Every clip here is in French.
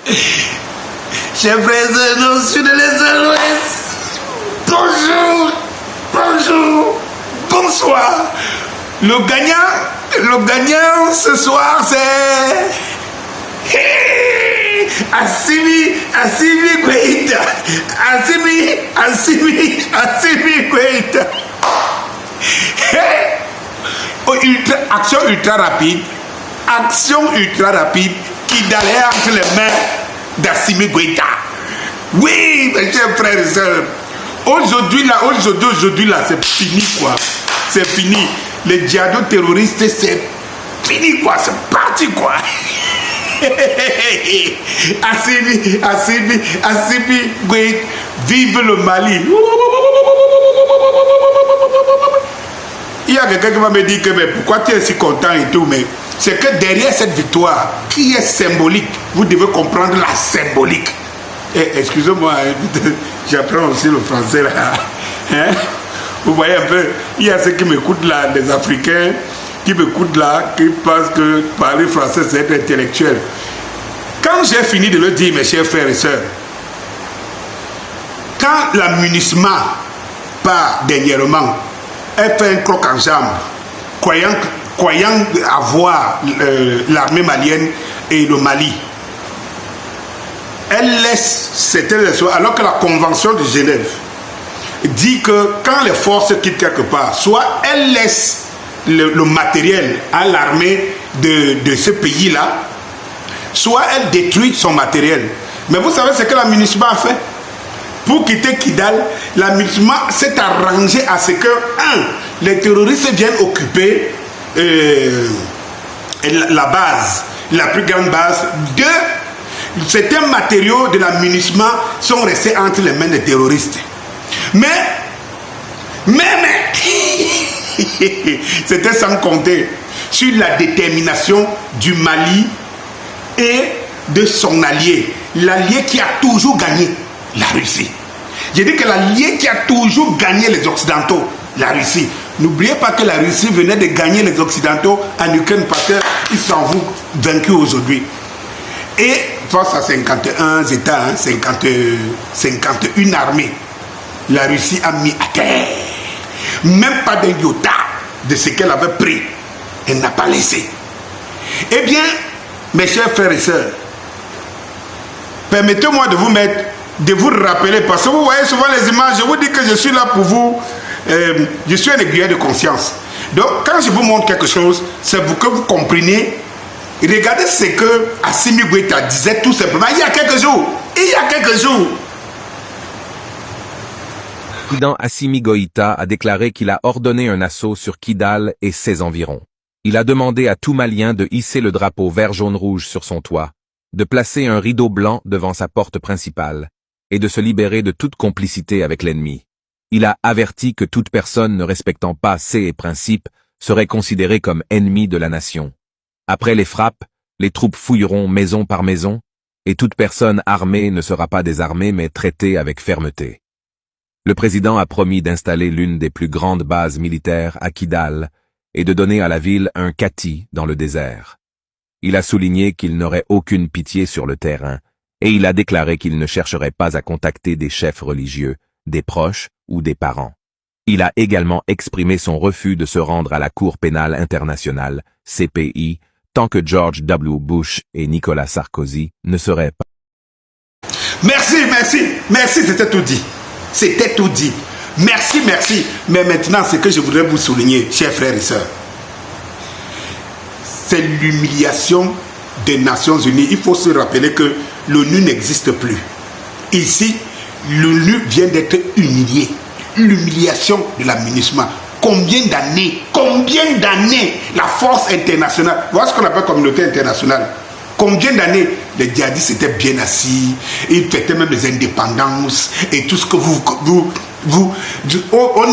Chers frères et sœurs, sud de l'Est, bonjour, bonjour, bonsoir. Le gagnant ce soir, c'est Assimi Goïta. Assimi Goïta. Action ultra rapide qui d'aller entre les mains d'Assimi Goïta. Oui, mes chers frères et sœurs, aujourd'hui là, c'est fini quoi. C'est fini. Les djihadistes terroristes, c'est fini quoi. C'est parti quoi. Assimi Goïta, vive le Mali. Il y a quelqu'un qui va me dire que mais pourquoi tu es si content et tout, mais c'est que derrière cette victoire, qui est symbolique, vous devez comprendre la symbolique. Excusez-moi, j'apprends aussi le français là. Hein? Vous voyez un peu, il y a ceux qui m'écoutent là, des Africains, qui m'écoutent là, qui pensent que parler français c'est être intellectuel. Quand j'ai fini de le dire, mes chers frères et sœurs, quand la MINUSMA part dernièrement, elle fait un croc en jambe, croyant avoir l'armée malienne et le Mali. Elle laisse certaines choses, alors que la convention de Genève dit que quand les forces quittent quelque part, soit elle laisse le matériel à l'armée de ce pays-là, soit elle détruit son matériel. Mais vous savez ce que la MINUSMA a fait? Pour quitter Kidal, la MINUSMA s'est arrangée à ce que, les terroristes viennent occuper la base, la plus grande base. Certains matériaux de la MINUSMA sont restés entre les mains des terroristes. Mais c'était sans compter sur la détermination du Mali et de son allié, l'allié qui a toujours gagné, la Russie. J'ai dit que l'allié qui a toujours gagné les Occidentaux, la Russie. N'oubliez pas que la Russie venait de gagner les Occidentaux en Ukraine parce qu'ils s'en vont vaincus aujourd'hui. Et face à 51 États, 51 armées, la Russie a mis à terre. Même pas d'un iota de ce qu'elle avait pris. Elle n'a pas laissé. Eh bien, mes chers frères et sœurs, permettez-moi de vous rappeler, parce que vous voyez souvent les images, je vous dis que je suis là pour vous, je suis un aiguilleur de conscience. Donc, quand je vous montre quelque chose, c'est pour que vous compreniez. Regardez ce que Assimi Goïta disait tout simplement il y a quelques jours. Le président Assimi Goïta a déclaré qu'il a ordonné un assaut sur Kidal et ses environs. Il a demandé à tout Malien de hisser le drapeau vert-jaune-rouge sur son toit, de placer un rideau blanc devant sa porte principale et de se libérer de toute complicité avec l'ennemi. Il a averti que toute personne ne respectant pas ses principes serait considérée comme ennemi de la nation. Après les frappes, les troupes fouilleront maison par maison et toute personne armée ne sera pas désarmée mais traitée avec fermeté. Le président a promis d'installer l'une des plus grandes bases militaires à Kidal et de donner à la ville un kati dans le désert. Il a souligné qu'il n'aurait aucune pitié sur le terrain et il a déclaré qu'il ne chercherait pas à contacter des chefs religieux, des proches ou des parents. Il a également exprimé son refus de se rendre à la Cour pénale internationale, CPI, tant que George W. Bush et Nicolas Sarkozy ne seraient pas. Merci, c'était tout dit. C'était tout dit. Merci. Mais maintenant, ce que je voudrais vous souligner, chers frères et sœurs, c'est l'humiliation des Nations Unies. Il faut se rappeler que l'ONU n'existe plus. Ici, l'ONU vient d'être humiliée. L'humiliation de la MINUSMA. Combien d'années la force internationale, voilà ce qu'on appelle communauté internationale. Combien d'années les djihadistes étaient bien assis, ils fêtaient même les indépendances et tout ce que on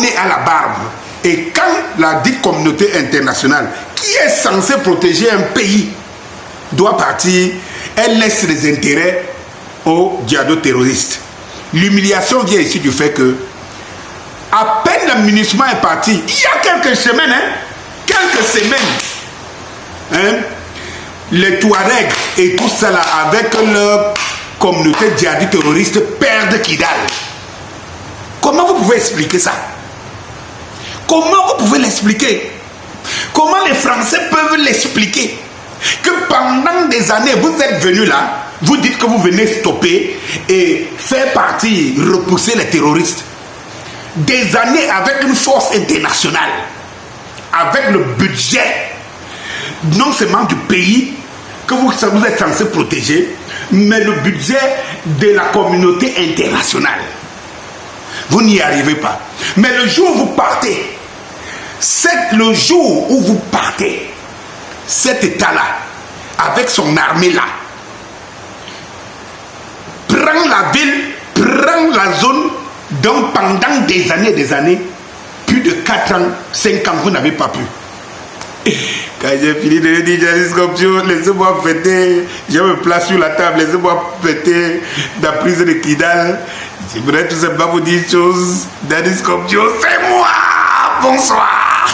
est à la barbe. Et quand la dite communauté internationale, qui est censée protéger un pays, doit partir, elle laisse les intérêts aux djihado-terroristes. L'humiliation vient ici du fait que à peine la MINUSMA est partie, il y a quelques semaines, les Touaregs et tout ça là, avec leur communauté djihadiste terroriste, perdent Kidal. Comment vous pouvez expliquer ça? Comment vous pouvez l'expliquer? Comment les Français peuvent l'expliquer? Que pendant des années, vous êtes venus là, vous dites que vous venez stopper et faire partie, repousser les terroristes. Des années avec une force internationale, avec le budget, non seulement du pays que vous êtes censé protéger, mais le budget de la communauté internationale. Vous n'y arrivez pas. Mais le jour où vous partez, c'est le jour où vous partez, cet État-là, avec son armée-là, prend la ville, prend la zone, donc pendant des années, plus de 4 ans, 5 ans, vous n'avez pas pu. Quand j'ai fini de dire Jadis Corruption, laissez-moi fêter, je me place sur la table, laissez-moi fêter la prise de Kidal. Je voudrais tout simplement vous dire une chose, Jadis Corruption, c'est moi. Bonsoir.